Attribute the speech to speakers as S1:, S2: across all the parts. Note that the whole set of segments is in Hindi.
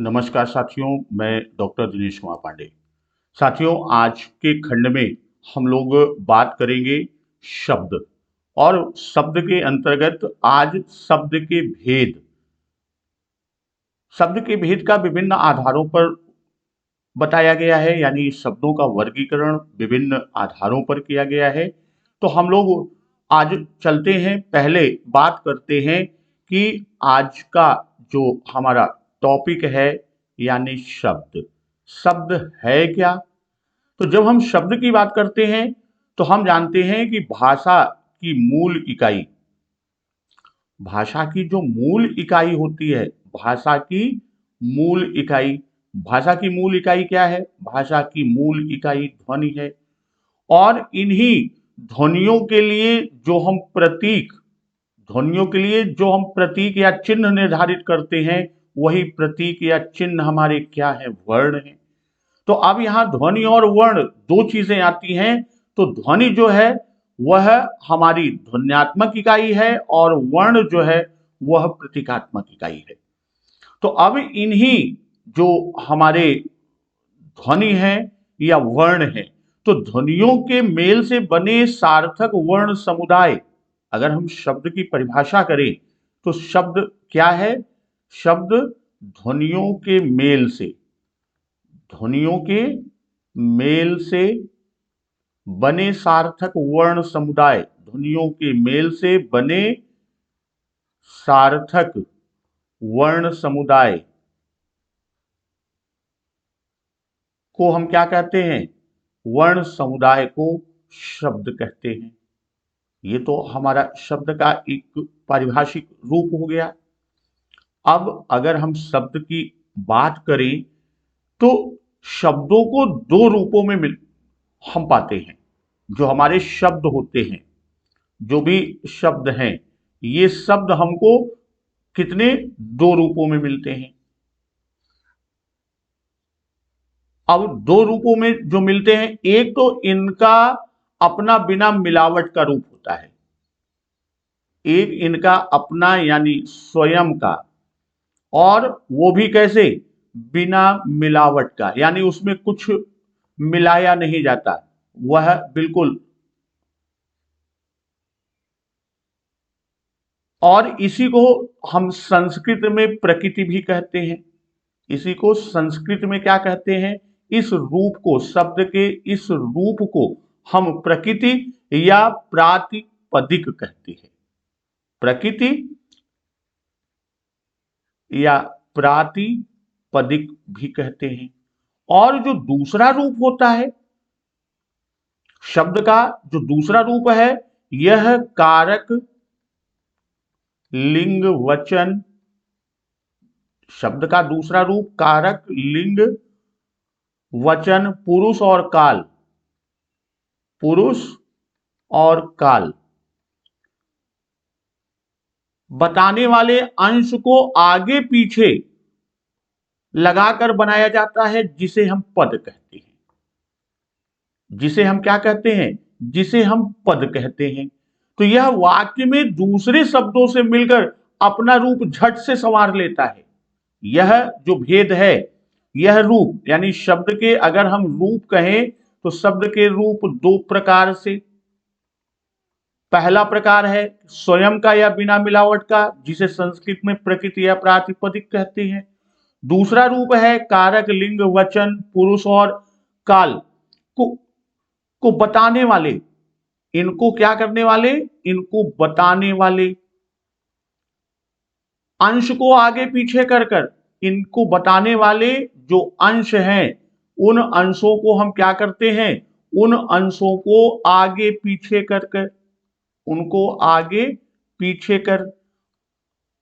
S1: नमस्कार साथियों, मैं डॉक्टर दिनेश कुमार पांडे। साथियों, आज के खंड में हम लोग बात करेंगे शब्द और शब्द के अंतर्गत आज शब्द के भेद का विभिन्न आधारों पर बताया गया है, यानी शब्दों का वर्गीकरण विभिन्न आधारों पर किया गया है। तो हम लोग आज चलते हैं, पहले बात करते हैं कि आज का जो हमारा टॉपिक है यानी शब्द। शब्द है क्या? तो जब हम शब्द की बात करते हैं तो हम जानते हैं कि भाषा की जो मूल इकाई होती है, भाषा की मूल इकाई भाषा की मूल इकाई क्या है? भाषा की मूल इकाई ध्वनि है। और इन्हीं ध्वनियों के लिए जो हम प्रतीक ध्वनियों के लिए जो हम प्रतीक या चिन्ह निर्धारित करते हैं, वही प्रतीक या चिन्ह हमारे क्या है? वर्ण है। तो अब यहां ध्वनि और वर्ण दो चीजें आती हैं। तो ध्वनि जो है वह हमारी ध्वन्यात्मक इकाई है और वर्ण जो है वह प्रतीकात्मक इकाई है। तो अब इन्हीं जो हमारे ध्वनि है या वर्ण है, तो ध्वनियों के मेल से बने सार्थक वर्ण समुदाय, अगर हम शब्द की परिभाषा करें तो शब्द क्या है? शब्द ध्वनियों के मेल से ध्वनियों के मेल से बने सार्थक वर्ण समुदाय, ध्वनियों के मेल से बने सार्थक वर्ण समुदाय को हम क्या कहते हैं? वर्ण समुदाय को शब्द कहते हैं। ये तो हमारा शब्द का एक पारिभाषिक रूप हो गया। अब अगर हम शब्द की बात करें तो शब्दों को दो रूपों में हम पाते हैं। जो हमारे शब्द होते हैं, जो भी शब्द हैं, ये शब्द हमको कितने दो रूपों में मिलते हैं। अब दो रूपों में जो मिलते हैं, एक तो इनका अपना बिना मिलावट का रूप होता है, एक इनका अपना यानी स्वयं का, और वो भी कैसे? बिना मिलावट का, यानी उसमें कुछ मिलाया नहीं जाता, वह बिल्कुल। और इसी को हम संस्कृत में प्रकृति भी कहते हैं। इसी को संस्कृत में क्या कहते हैं? इस रूप को, शब्द के इस रूप को हम प्रकृति या प्रातिपदिक कहते हैं। प्रकृति या प्रातिपदिक भी कहते हैं। और जो दूसरा रूप होता है शब्द का, जो दूसरा रूप है, यह कारक लिंग वचन, शब्द का दूसरा रूप कारक लिंग वचन पुरुष और काल बताने वाले अंश को आगे पीछे लगाकर बनाया जाता है, जिसे हम पद कहते हैं। जिसे हम क्या कहते हैं? जिसे हम पद कहते हैं। तो यह वाक्य में दूसरे शब्दों से मिलकर अपना रूप झट से संवार लेता है। यह जो भेद है, यह रूप यानी शब्द के, अगर हम रूप कहें तो शब्द के रूप दो प्रकार से। पहला प्रकार है स्वयं का या बिना मिलावट का, जिसे संस्कृत में प्रकृति या प्रातिपदिक कहते हैं। दूसरा रूप है कारक लिंग वचन पुरुष और काल को बताने वाले, इनको क्या करने वाले? इनको बताने वाले, अंश को आगे पीछे कर इनको बताने वाले जो अंश हैं, उन अंशों को हम क्या करते हैं? उन अंशों को आगे पीछे कर उनको आगे पीछे कर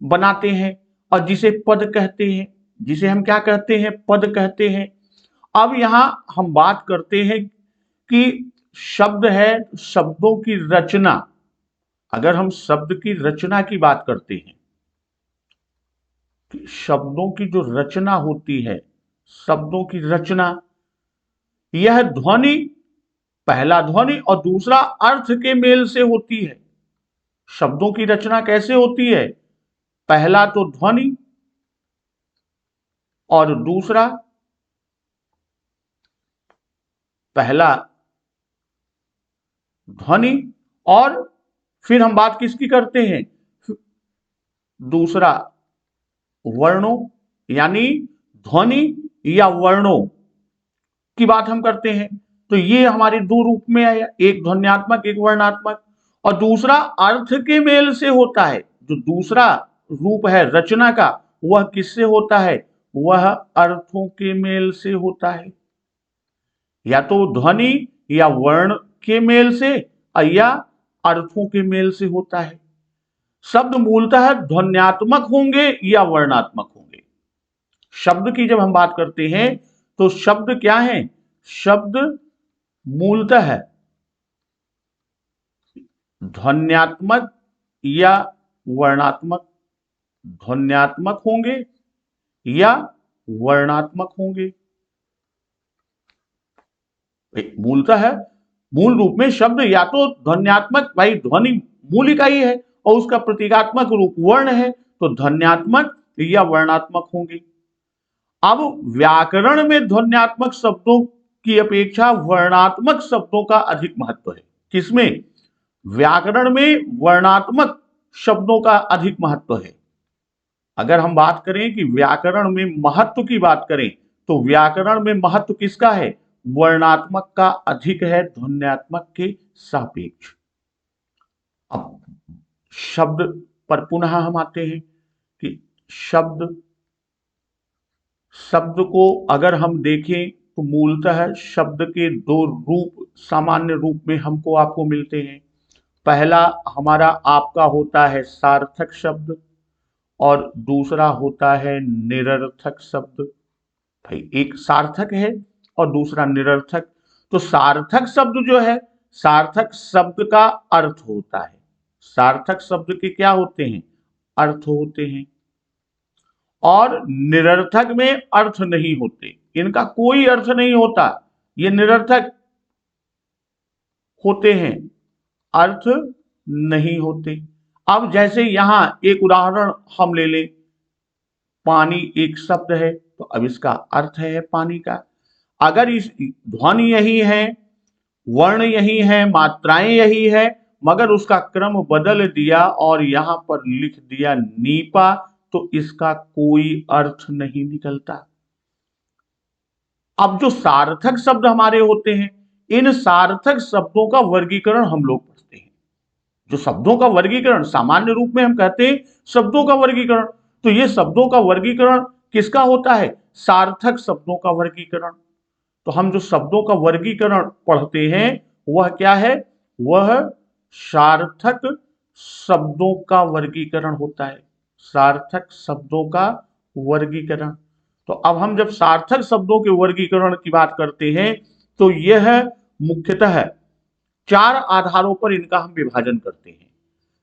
S1: बनाते हैं, और जिसे पद कहते हैं, जिसे हम क्या कहते हैं? पद कहते हैं। अब यहां हम बात करते हैं कि शब्द है, शब्दों की रचना। अगर हम शब्द की रचना की बात करते हैं, कि शब्दों की जो रचना होती है, शब्दों की रचना, यह ध्वनि, पहला ध्वनि और दूसरा अर्थ के मेल से होती है। शब्दों की रचना कैसे होती है? पहला तो ध्वनि, और दूसरा, पहला ध्वनि, और फिर हम बात किसकी करते हैं, दूसरा वर्णों, यानी ध्वनि या वर्णों की बात हम करते हैं। तो ये हमारे दो रूप में आया, एक ध्वन्यात्मक एक वर्णात्मक। और दूसरा अर्थ के मेल से होता है। जो दूसरा रूप है रचना का, वह किससे होता है, वह अर्थों के मेल से होता है। या तो ध्वनि या वर्ण के मेल से या अर्थों के मेल से होता है। शब्द मूलतः ध्वन्यात्मक होंगे या वर्णात्मक होंगे। शब्द की जब हम बात करते हैं तो शब्द क्या है, शब्द मूलतः ध्वन्यात्मक या वर्णात्मक, ध्वन्यात्मक होंगे या वर्णात्मक होंगे। मूलतः है, मूल रूप में शब्द या तो ध्वन्यात्मक, भाई ध्वनि मूल इकाई है और उसका प्रतीकात्मक रूप वर्ण है, तो ध्वन्यात्मक या वर्णात्मक होंगे। अब व्याकरण में ध्वन्यात्मक शब्दों की अपेक्षा वर्णात्मक शब्दों का अधिक महत्व है। किसमें, व्याकरण में वर्णात्मक शब्दों का अधिक महत्व है। अगर हम बात करें कि व्याकरण में महत्व की बात करें, तो व्याकरण में महत्व किसका है, वर्णात्मक का अधिक है ध्वन्यात्मक के सापेक्ष। अब शब्द पर पुनः हम आते हैं कि शब्द को अगर हम देखें तो मूलतः शब्द के दो रूप सामान्य रूप में हमको आपको मिलते हैं। पहला हमारा आपका होता है सार्थक शब्द और दूसरा होता है निरर्थक शब्द। भाई एक सार्थक है और दूसरा निरर्थक। तो सार्थक शब्द जो है, सार्थक शब्द का अर्थ होता है। सार्थक शब्द के क्या होते हैं, अर्थ होते हैं। और निरर्थक में अर्थ नहीं होते, इनका कोई अर्थ नहीं होता, ये निरर्थक होते हैं, अर्थ नहीं होते। अब जैसे यहां एक उदाहरण हम ले लें, पानी एक शब्द है, तो अब इसका अर्थ है पानी का। अगर इस ध्वनि यही है, वर्ण यही है, मात्राएं यही है, मगर उसका क्रम बदल दिया और यहां पर लिख दिया नीपा, तो इसका कोई अर्थ नहीं निकलता। अब जो सार्थक शब्द हमारे होते हैं, इन सार्थक शब्दों का वर्गीकरण हम लोग पढ़ते हैं। जो शब्दों का वर्गीकरण सामान्य रूप में हम कहते हैं शब्दों का वर्गीकरण, तो ये शब्दों का वर्गीकरण किसका होता है, सार्थक शब्दों का वर्गीकरण। तो हम जो शब्दों का वर्गीकरण पढ़ते हैं वह क्या है, वह सार्थक शब्दों का वर्गीकरण होता है, सार्थक शब्दों का वर्गीकरण। तो अब हम जब सार्थक शब्दों के वर्गीकरण की बात करते हैं तो यह मुख्यतः चार आधारों पर इनका हम विभाजन करते हैं।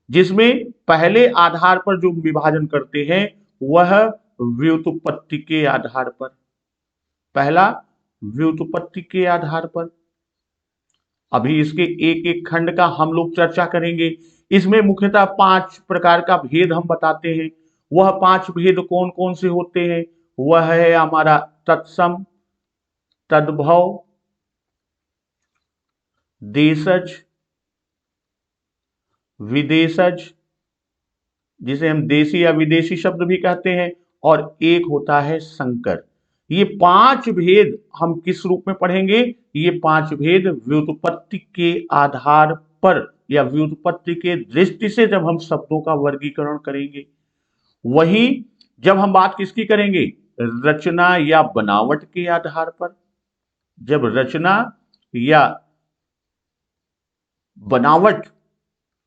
S1: जिसमें पहले आधार पर जो विभाजन करते हैं वह व्युत्पत्ति के आधार पर, पहला व्युत्पत्ति के आधार पर। अभी इसके एक एक खंड का हम लोग चर्चा करेंगे। इसमें मुख्यतः 5 प्रकार का भेद हम बताते हैं। वह 5 भेद कौन कौन से होते हैं, वह है हमारा तत्सम, तद्भव, देशज, विदेशज, जिसे हम देशी या विदेशी शब्द भी कहते हैं, और एक होता है संकर। ये 5 भेद हम किस रूप में पढ़ेंगे, ये 5 भेद व्युत्पत्ति के आधार पर या व्युत्पत्ति के दृष्टि से जब हम शब्दों का वर्गीकरण करेंगे। वहीं जब हम बात किसकी करेंगे, रचना या बनावट के आधार पर, जब रचना या बनावट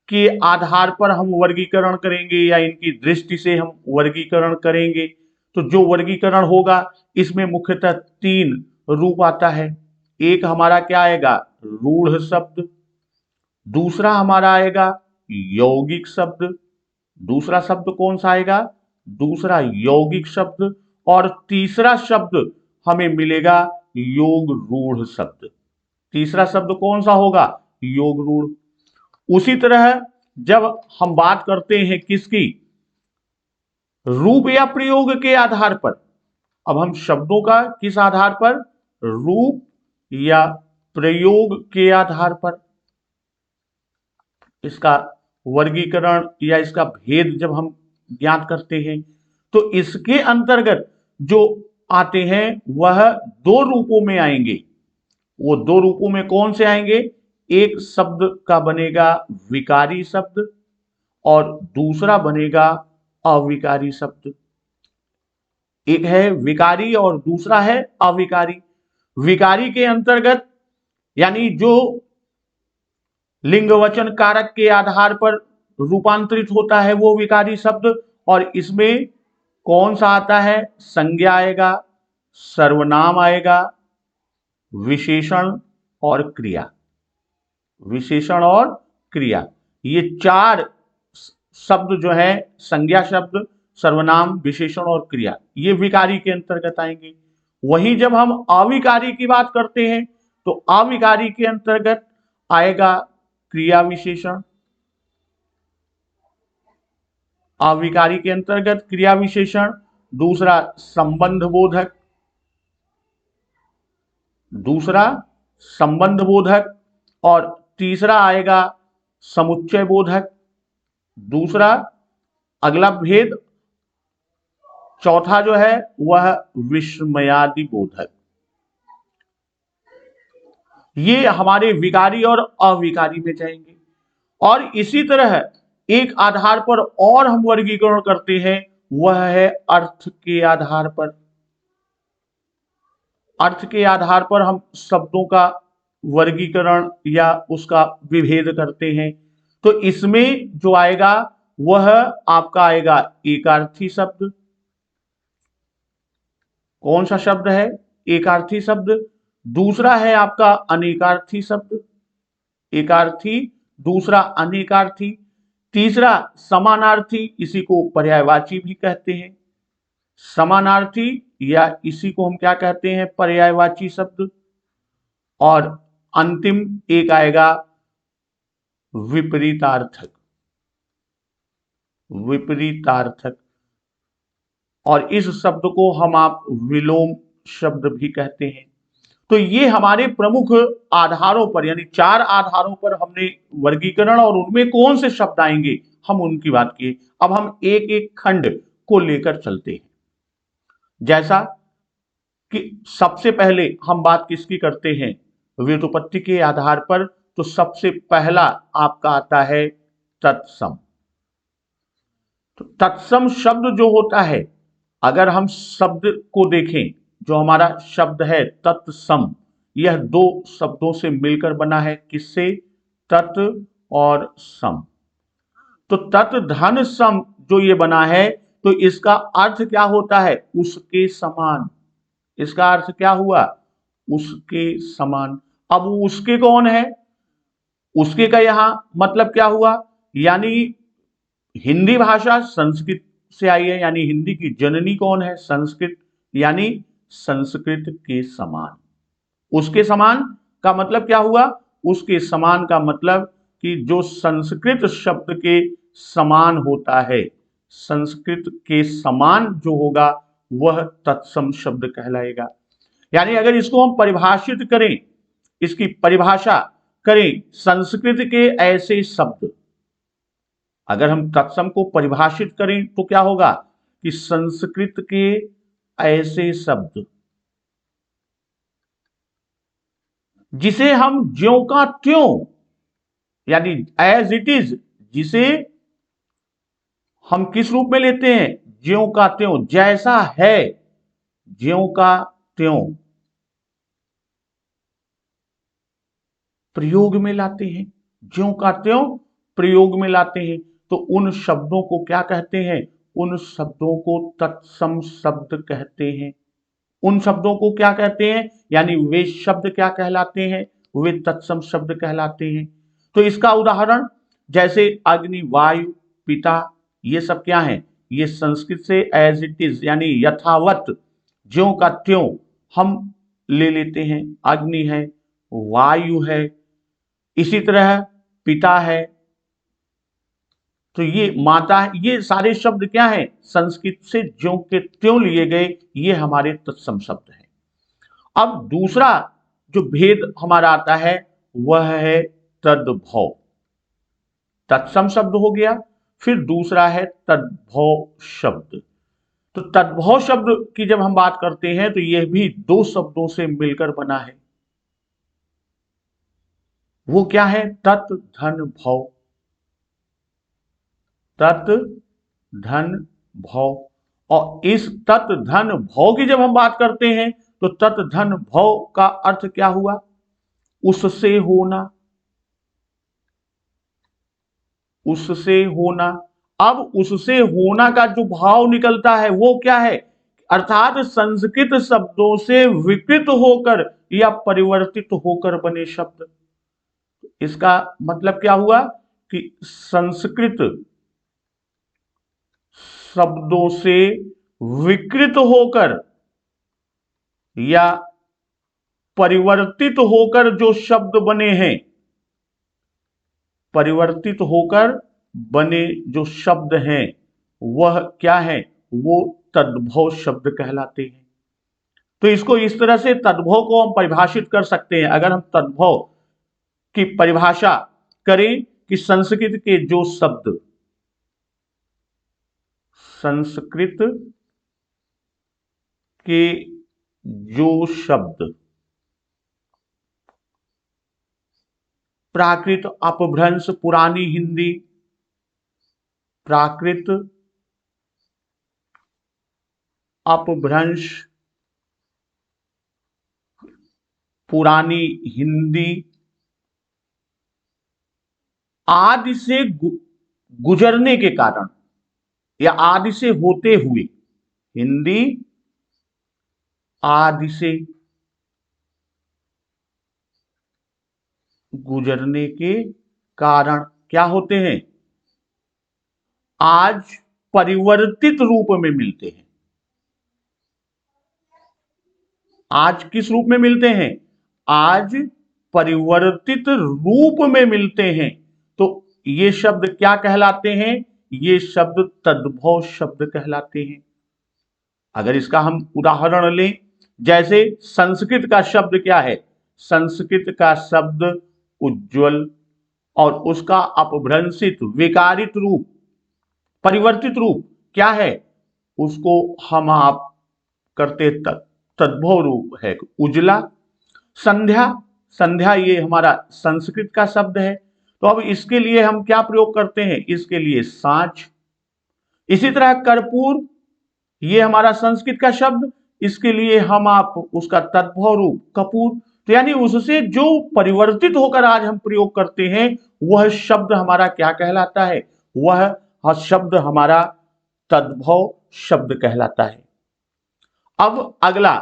S1: के आधार पर हम वर्गीकरण करेंगे या इनकी दृष्टि से हम वर्गीकरण करेंगे, तो जो वर्गीकरण होगा इसमें मुख्यतः 3 रूप आता है। एक हमारा क्या आएगा, रूढ़ शब्द, दूसरा हमारा आएगा यौगिक शब्द, दूसरा शब्द कौन सा आएगा, दूसरा यौगिक शब्द, और तीसरा शब्द हमें मिलेगा योग रूढ़ शब्द। तीसरा शब्द कौन सा होगा, योग रूढ़। उसी तरह जब हम बात करते हैं किसकी, रूप या प्रयोग के आधार पर, अब हम शब्दों का किस आधार पर, रूप या प्रयोग के आधार पर इसका वर्गीकरण या इसका भेद जब हम ज्ञात करते हैं, तो इसके अंतर्गत जो आते हैं वह दो रूपों में आएंगे। वो दो रूपों में कौन से आएंगे, एक शब्द का बनेगा विकारी शब्द और दूसरा बनेगा अविकारी शब्द। एक है विकारी और दूसरा है अविकारी। विकारी के अंतर्गत यानी जो लिंग वचन कारक के आधार पर रूपांतरित होता है वो विकारी शब्द, और इसमें कौन सा आता है, संज्ञा आएगा, सर्वनाम आएगा, विशेषण और क्रिया। विशेषण और क्रिया, ये चार शब्द जो है, संज्ञा शब्द, सर्वनाम, विशेषण और क्रिया, ये विकारी के अंतर्गत आएंगे। वहीं जब हम अविकारी की बात करते हैं तो अविकारी के अंतर्गत आएगा क्रिया विशेषण, अविकारी के अंतर्गत क्रिया विशेषण, दूसरा संबंध बोधक, दूसरा संबंध बोधक, और तीसरा आएगा समुच्चय बोधक। दूसरा अगला भेद, चौथा जो है वह विस्मयादि बोधक। ये हमारे विकारी और अविकारी में जाएंगे। और इसी तरह एक आधार पर और हम वर्गीकरण करते हैं, वह है अर्थ के आधार पर। अर्थ के आधार पर हम शब्दों का वर्गीकरण या उसका विभेद करते हैं। तो इसमें जो आएगा वह आपका आएगा एकार्थी शब्द। कौन सा शब्द है, एकार्थी शब्द। दूसरा है आपका अनेकार्थी शब्द, एकार्थी, दूसरा अनेकार्थी, तीसरा समानार्थी, इसी को पर्यायवाची भी कहते हैं, समानार्थी, या इसी को हम क्या कहते हैं, पर्यायवाची शब्द। और अंतिम एक आएगा विपरीतार्थक, विपरीतार्थक, और इस शब्द को हम आप विलोम शब्द भी कहते हैं। तो ये हमारे प्रमुख आधारों पर, यानी चार आधारों पर हमने वर्गीकरण और उनमें कौन से शब्द आएंगे हम उनकी बात किए। अब हम एक एक खंड को लेकर चलते हैं। जैसा कि सबसे पहले हम बात किसकी करते हैं, व्युत्पत्ति के आधार पर, तो सबसे पहला आपका आता है तत्सम। तो तत्सम शब्द जो होता है, अगर हम शब्द को देखें, जो हमारा शब्द है तत्सम, यह दो शब्दों से मिलकर बना है। किससे, तत् और सम। तो तत् धन सम जो ये बना है, तो इसका अर्थ क्या होता है, उसके समान। इसका अर्थ क्या हुआ, उसके समान। अब उसके कौन है, उसके का यहां मतलब क्या हुआ, यानी हिंदी भाषा संस्कृत से आई है, यानी हिंदी की जननी कौन है, संस्कृत, यानी संस्कृत के समान। उसके समान का मतलब क्या हुआ, उसके समान का मतलब कि जो संस्कृत शब्द के समान होता है, संस्कृत के समान जो होगा वह तत्सम शब्द कहलाएगा। यानी अगर इसको हम परिभाषित करें, इसकी परिभाषा करें, संस्कृत के ऐसे शब्द, अगर हम तत्सम को परिभाषित करें तो क्या होगा कि संस्कृत के ऐसे शब्द जिसे हम ज्यों का त्यों, यानी एज इट इज, जिसे हम किस रूप में लेते हैं, ज्यों का त्यों, जैसा है ज्यों का त्यों प्रयोग में लाते हैं, ज्यों का त्यों प्रयोग में लाते हैं। तो उन शब्दों को क्या कहते हैं, उन शब्दों को तत्सम शब्द कहते हैं। उन शब्दों को क्या कहते हैं, यानी वे शब्द क्या कहलाते हैं, वे तत्सम शब्द कहलाते हैं। तो इसका उदाहरण जैसे अग्नि, वायु, पिता, ये सब क्या है, ये संस्कृत से एज इट इज, यानी यथावत, ज्यों का त्यों हम ले लेते हैं। अग्नि है, वायु है, इसी तरह पिता है, तो ये माता, ये सारे शब्द क्या है, संस्कृत से ज्यों के त्यों लिए गए, ये हमारे तत्सम शब्द हैं। अब दूसरा जो भेद हमारा आता है वह है तद्भव। तत्सम शब्द हो गया, फिर दूसरा है तद्भव शब्द। तो तद्भव शब्द की जब हम बात करते हैं तो यह भी दो शब्दों से मिलकर बना है। वो क्या है, तत् धन भव। तत् धन भव। और इस तत् धन भव की जब हम बात करते हैं तो तत् धन भव का अर्थ क्या हुआ, उससे होना। उससे होना। अब उससे होना का जो भाव निकलता है वो क्या है, अर्थात संस्कृत शब्दों से विकृत होकर या परिवर्तित होकर बने शब्द। इसका मतलब क्या हुआ कि संस्कृत शब्दों से विकृत होकर या परिवर्तित होकर जो शब्द बने हैं, परिवर्तित होकर बने जो शब्द हैं वह क्या है, वो तद्भव शब्द कहलाते हैं। तो इसको इस तरह से तद्भव को हम परिभाषित कर सकते हैं। अगर हम तद्भव की परिभाषा करें कि संस्कृत के जो शब्द, संस्कृत के जो शब्द प्राकृत, अपभ्रंश, पुरानी हिंदी, प्राकृत, अपभ्रंश, पुरानी हिंदी आदि से गुजरने के कारण या आदि से होते हुए, हिंदी आदि से गुजरने के कारण क्या होते हैं, आज परिवर्तित रूप में मिलते हैं। आज किस रूप में मिलते हैं, आज परिवर्तित रूप में मिलते हैं। तो ये शब्द क्या कहलाते हैं, ये शब्द तद्भव शब्द कहलाते हैं। अगर इसका हम उदाहरण लें, जैसे संस्कृत का शब्द क्या है, संस्कृत का शब्द उज्ज्वल, और उसका अपभ्रंशित विकारित रूप, परिवर्तित रूप क्या है, उसको हम आप करते तद्भव रूप है उजला। संध्या, संध्या ये हमारा संस्कृत का शब्द है, तो अब इसके लिए हम क्या प्रयोग करते हैं, इसके लिए सांझ। इसी तरह कर्पूर, ये हमारा संस्कृत का शब्द, इसके लिए हम आप उसका तद्भव रूप कपूर। तो यानी उससे जो परिवर्तित होकर आज हम प्रयोग करते हैं वह शब्द हमारा क्या कहलाता है, वह शब्द हमारा तद्भव शब्द कहलाता है। अब अगला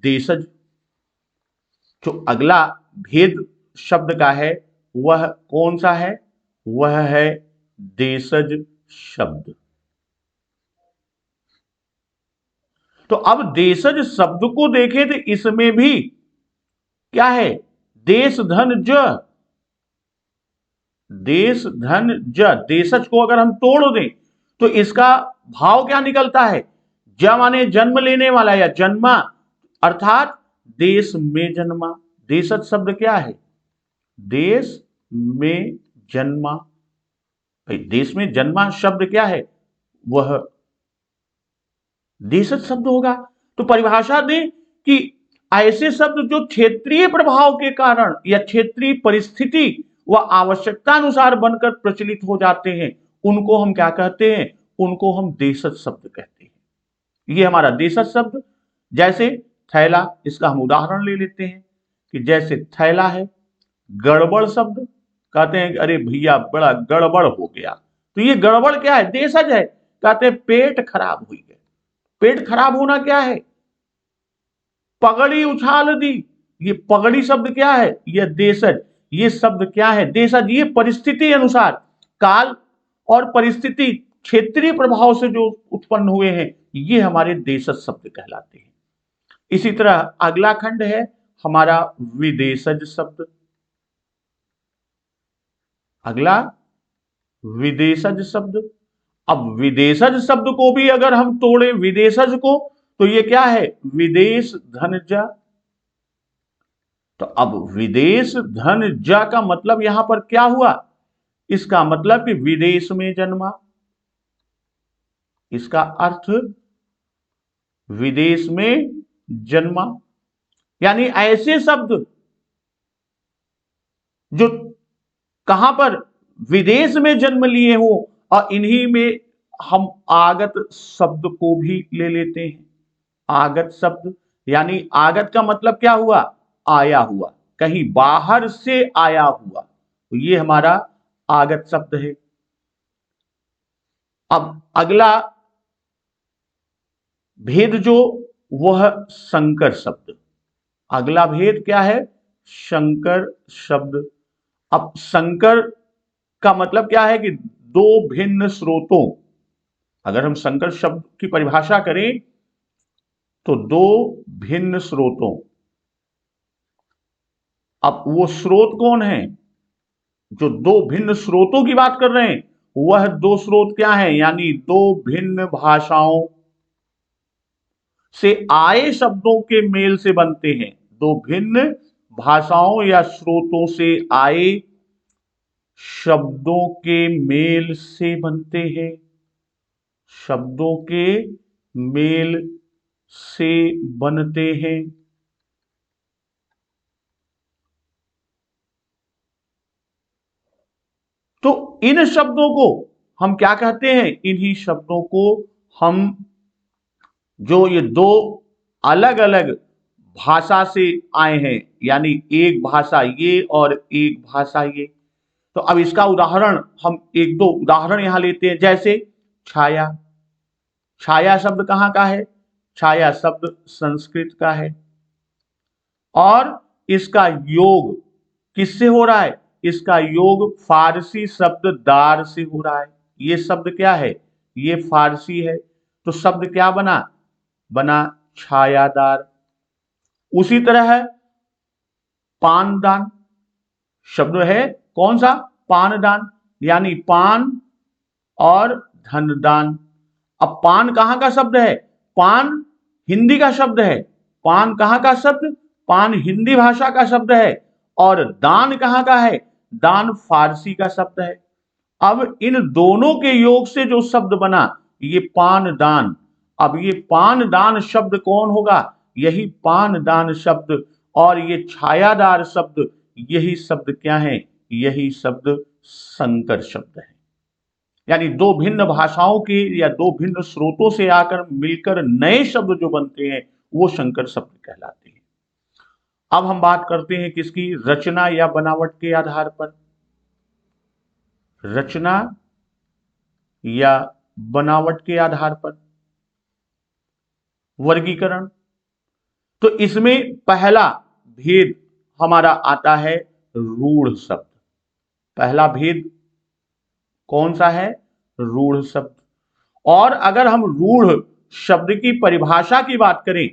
S1: देशज, जो अगला भेद शब्द का है वह कौन सा है, वह है देशज शब्द। तो अब देशज शब्द को देखें तो इसमें भी क्या है, देश धन ज, देश धन ज, देशज को अगर हम तोड़ दें तो इसका भाव क्या निकलता है, ज माने जन्म लेने वाला या जन्मा, अर्थात देश में जन्मा। देशज शब्द क्या है, देश में जन्मा। भाई देश में जन्मा शब्द क्या है, वह देशज शब्द होगा। तो परिभाषा दें कि ऐसे शब्द जो क्षेत्रीय प्रभाव के कारण या क्षेत्रीय परिस्थिति व आवश्यकता अनुसार बनकर प्रचलित हो जाते हैं, उनको हम क्या कहते हैं, उनको हम देशज शब्द कहते हैं। ये हमारा देशज शब्द। जैसे थैला, इसका हम उदाहरण ले लेते हैं कि जैसे थैला है। गड़बड़ शब्द, कहते हैं अरे भैया बड़ा गड़बड़ हो गया, तो ये गड़बड़ क्या है, देशज है। कहते हैं पेट खराब हुई है, पेट खराब होना क्या है, पगड़ी उछाल दी, ये पगड़ी शब्द क्या है, ये देशज। ये शब्द क्या है, देशज। ये परिस्थिति अनुसार, काल और परिस्थिति, क्षेत्रीय प्रभाव से जो उत्पन्न हुए हैं, ये हमारे देशज शब्द कहलाते हैं। इसी तरह अगला खंड है हमारा विदेशज शब्द। अगला विदेशज शब्द। अब विदेशज शब्द को भी अगर हम तोड़े विदेशज को, तो ये क्या है, विदेश धनजा। तो अब विदेश धनजा का मतलब यहां पर क्या हुआ, इसका मतलब कि विदेश में जन्मा, इसका अर्थ विदेश में जन्मा। यानी ऐसे शब्द जो कहां पर, विदेश में जन्म लिए हो, और इन्हीं में हम आगत शब्द को भी ले लेते हैं। आगत शब्द यानी आगत का मतलब क्या हुआ, आया हुआ, कहीं बाहर से आया हुआ, तो ये हमारा आगत शब्द है। अब अगला भेद जो, वह संकर शब्द। अगला भेद क्या है, संकर शब्द। अब संकर का मतलब क्या है कि दो भिन्न स्रोतों, अगर हम संकर शब्द की परिभाषा करें तो दो भिन्न स्रोतों। अब वो स्रोत कौन है, जो दो भिन्न स्रोतों की बात कर रहे हैं, वह दो स्रोत क्या है, यानी दो भिन्न भाषाओं से आए शब्दों के मेल से बनते हैं। दो भिन्न भाषाओं या स्रोतों से आए शब्दों के मेल से बनते हैं, शब्दों के मेल से बनते हैं। तो इन शब्दों को हम क्या कहते हैं, इन्हीं शब्दों को हम, जो ये दो अलग अलग भाषा से आए हैं, यानी एक भाषा ये और एक भाषा ये। तो अब इसका उदाहरण हम एक दो उदाहरण यहां लेते हैं, जैसे छाया। छाया शब्द कहां का है, छाया शब्द संस्कृत का है, और इसका योग किससे हो रहा है, इसका योग फारसी शब्द दार से हो रहा है। ये शब्द क्या है, ये फारसी है, तो शब्द क्या बना, बना छायादार। उसी तरह है पानदान, शब्द है कौन सा, पानदान, यानी पान और धनदान। अब पान कहां का शब्द है, पान हिंदी का शब्द है। पान कहां का शब्द, पान हिंदी भाषा का शब्द है, और दान कहां का है, दान फारसी का शब्द है। अब इन दोनों के योग से जो शब्द बना, ये पान दान। अब ये पान दान शब्द कौन होगा, यही पान दान शब्द, और ये छायादार शब्द, यही शब्द क्या है, यही शब्द संकर शब्द है। यानी दो भिन्न भाषाओं के या दो भिन्न स्रोतों से आकर मिलकर नए शब्द जो बनते हैं, वो संकर शब्द कहलाते हैं। अब हम बात करते हैं किसकी, रचना या बनावट के आधार पर। रचना या बनावट के आधार पर वर्गीकरण। तो इसमें पहला भेद हमारा आता है रूढ़ शब्द। पहला भेद कौन सा है, रूढ़ शब्द। और अगर हम रूढ़ शब्द की परिभाषा की बात करें,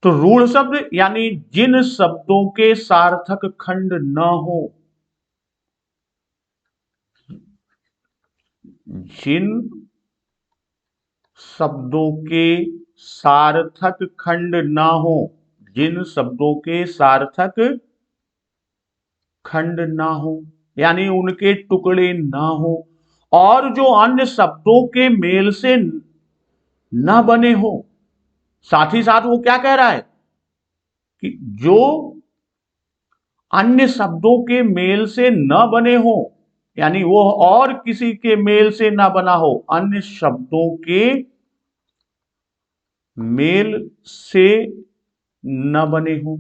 S1: तो रूढ़ शब्द यानी जिन शब्दों के सार्थक खंड न हो, जिन शब्दों के सार्थक खंड ना हो, जिन शब्दों के सार्थक खंड ना हो, यानी उनके टुकड़े ना हो, और जो अन्य शब्दों के मेल से न बने हो। साथ ही साथ वो क्या कह रहा है कि जो अन्य शब्दों के मेल से न बने हो, यानी वो और किसी के मेल से ना बना हो, अन्य शब्दों के मेल से न बने हो,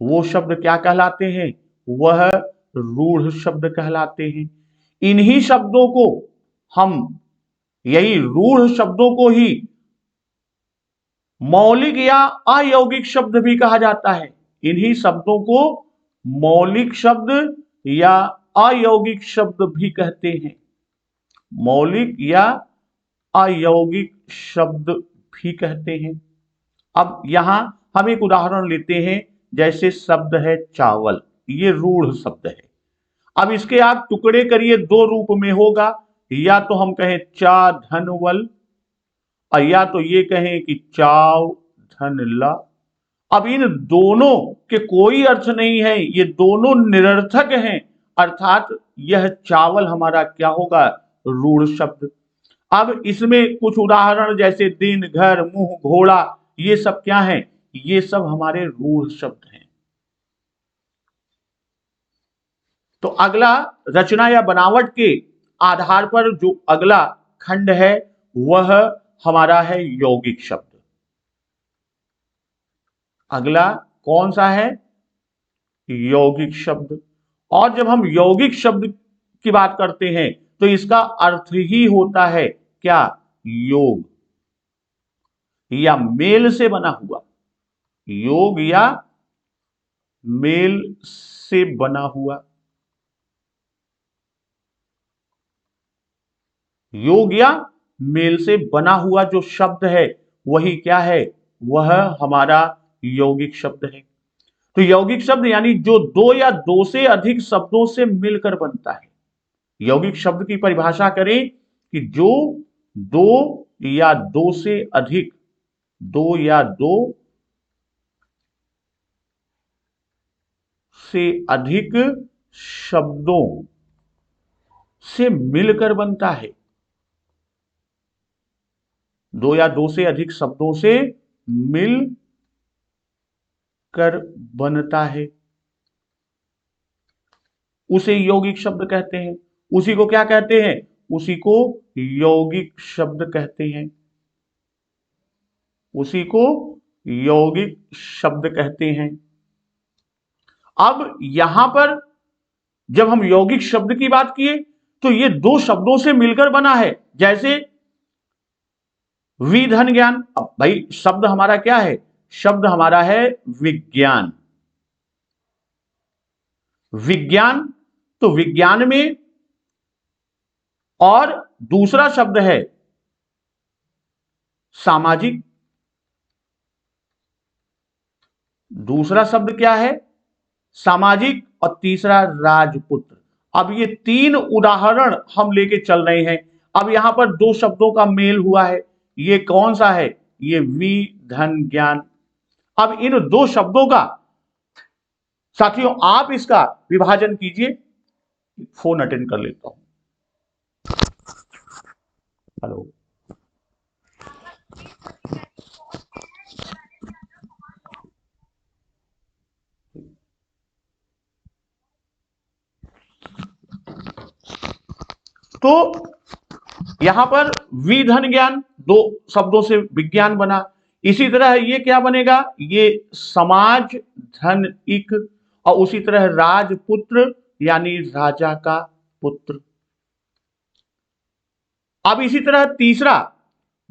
S1: वो शब्द क्या कहलाते हैं, वह रूढ़ शब्द कहलाते हैं। इन्हीं शब्दों को हम, यही रूढ़ शब्दों को ही मौलिक या अयौगिक शब्द भी कहा जाता है। इन्हीं शब्दों को मौलिक शब्द या अयौगिक शब्द भी कहते हैं। मौलिक या अयौगिक शब्द भी कहते हैं। अब यहां हम एक उदाहरण लेते हैं, जैसे शब्द है चावल, ये रूढ़ शब्द है। अब इसके आप टुकड़े करिए, दो रूप में होगा, या तो हम कहें चा धन वल, और या तो ये कहें कि चाव धन ला। अब इन दोनों के कोई अर्थ नहीं है, ये दोनों निरर्थक हैं, अर्थात यह चावल हमारा क्या होगा, रूढ़ शब्द। अब इसमें कुछ उदाहरण जैसे दिन, घर, मुंह, घोड़ा, ये सब क्या है, ये सब हमारे रूढ़ शब्द हैं। तो अगला रचना या बनावट के आधार पर जो अगला खंड है वह हमारा है यौगिक शब्द। अगला कौन सा है, यौगिक शब्द। और जब हम यौगिक शब्द की बात करते हैं तो इसका अर्थ ही होता है क्या, योग या मेल से बना हुआ, योग या मेल से बना हुआ। योग या मेल से बना हुआ जो शब्द है वही क्या है, वह हमारा यौगिक शब्द है। तो यौगिक शब्द यानी जो दो या दो से अधिक शब्दों से मिलकर बनता है। यौगिक शब्द की परिभाषा करें कि जो दो या दो से अधिक, दो या दो से अधिक शब्दों से मिलकर बनता है, दो या दो से अधिक शब्दों से मिल कर बनता है, उसे यौगिक शब्द कहते हैं। उसी को क्या कहते हैं, उसी को यौगिक शब्द कहते हैं, उसी को यौगिक शब्द कहते हैं। अब यहां पर जब हम यौगिक शब्द की बात किए तो ये दो शब्दों से मिलकर बना है, जैसे विधन ज्ञान। अब भाई शब्द हमारा क्या है, शब्द हमारा है विज्ञान। विज्ञान, तो विज्ञान में और दूसरा शब्द है सामाजिक, दूसरा शब्द क्या है, सामाजिक, और तीसरा राजपुत्र। अब ये तीन उदाहरण हम लेके चल रहे हैं। अब यहां पर दो शब्दों का मेल हुआ है, ये कौन सा है, ये विधन ज्ञान। अब इन दो शब्दों का साथियों आप इसका विभाजन कीजिए। फोन अटेंड कर लेता हूं। हेलो, तो यहां पर विधन ज्ञान, दो शब्दों से विज्ञान बना। इसी तरह ये क्या बनेगा, ये समाज धन इक, और उसी तरह राजपुत्र यानी राजा का पुत्र। अब इसी तरह तीसरा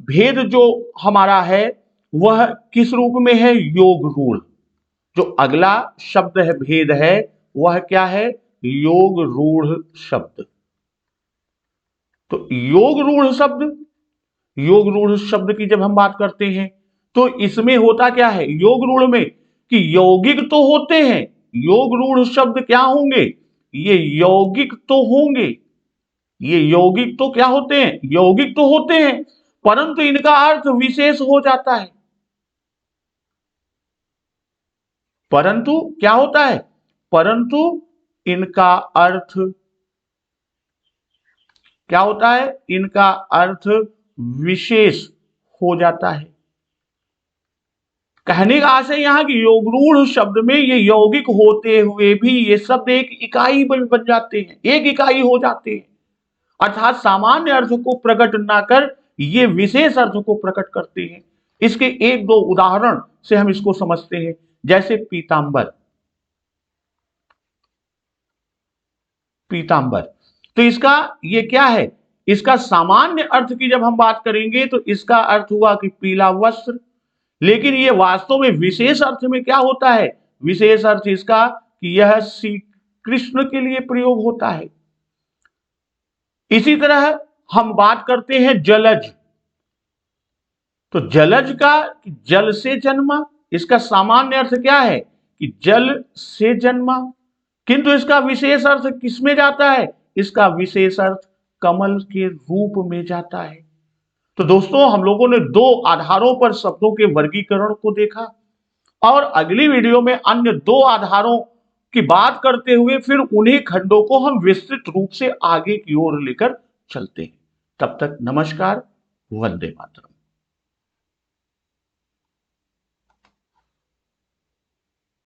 S1: भेद जो हमारा है वह किस रूप में है, योग रूढ़। जो अगला शब्द है, भेद है, वह क्या है, योग रूढ़ शब्द। तो योग रूढ़ शब्द, योग रूढ़ शब्द की जब हम बात करते हैं तो इसमें होता क्या है, योग रूढ़ में कि यौगिक तो होते हैं, योग रूढ़ शब्द क्या होंगे, ये यौगिक तो होंगे, ये यौगिक तो क्या होते हैं, यौगिक तो होते हैं, परंतु इनका अर्थ विशेष हो जाता है। परंतु क्या होता है, परंतु इनका अर्थ क्या होता है, इनका अर्थ विशेष हो जाता है। कहने का आशय यहां की योगरूढ़ शब्द में ये यौगिक होते हुए भी ये शब्द एक इकाई बन जाते हैं, एक इकाई हो जाते हैं, अर्थात सामान्य अर्थ को प्रकट ना कर ये विशेष अर्थ को प्रकट करते हैं। इसके एक दो उदाहरण से हम इसको समझते हैं, जैसे पीतांबर। पीतांबर, तो इसका ये क्या है, इसका सामान्य अर्थ की जब हम बात करेंगे तो इसका अर्थ हुआ कि पीला वस्त्र, लेकिन ये वास्तव में विशेष अर्थ में क्या होता है, विशेष अर्थ इसका कि यह श्री कृष्ण के लिए प्रयोग होता है। इसी तरह हम बात करते हैं जलज, तो जलज का जल से जन्मा, इसका सामान्य अर्थ क्या है कि जल से जन्मा, किंतु इसका विशेष अर्थ किसमें जाता है? इसका विशेष अर्थ कमल के रूप में जाता है। तो दोस्तों, हम लोगों ने दो आधारों पर शब्दों के वर्गीकरण को देखा और अगली वीडियो में अन्य दो आधारों की बात करते हुए फिर उन्हीं खंडों को हम विस्तृत रूप से आगे की ओर लेकर चलते हैं। तब तक नमस्कार, वंदे मातरम।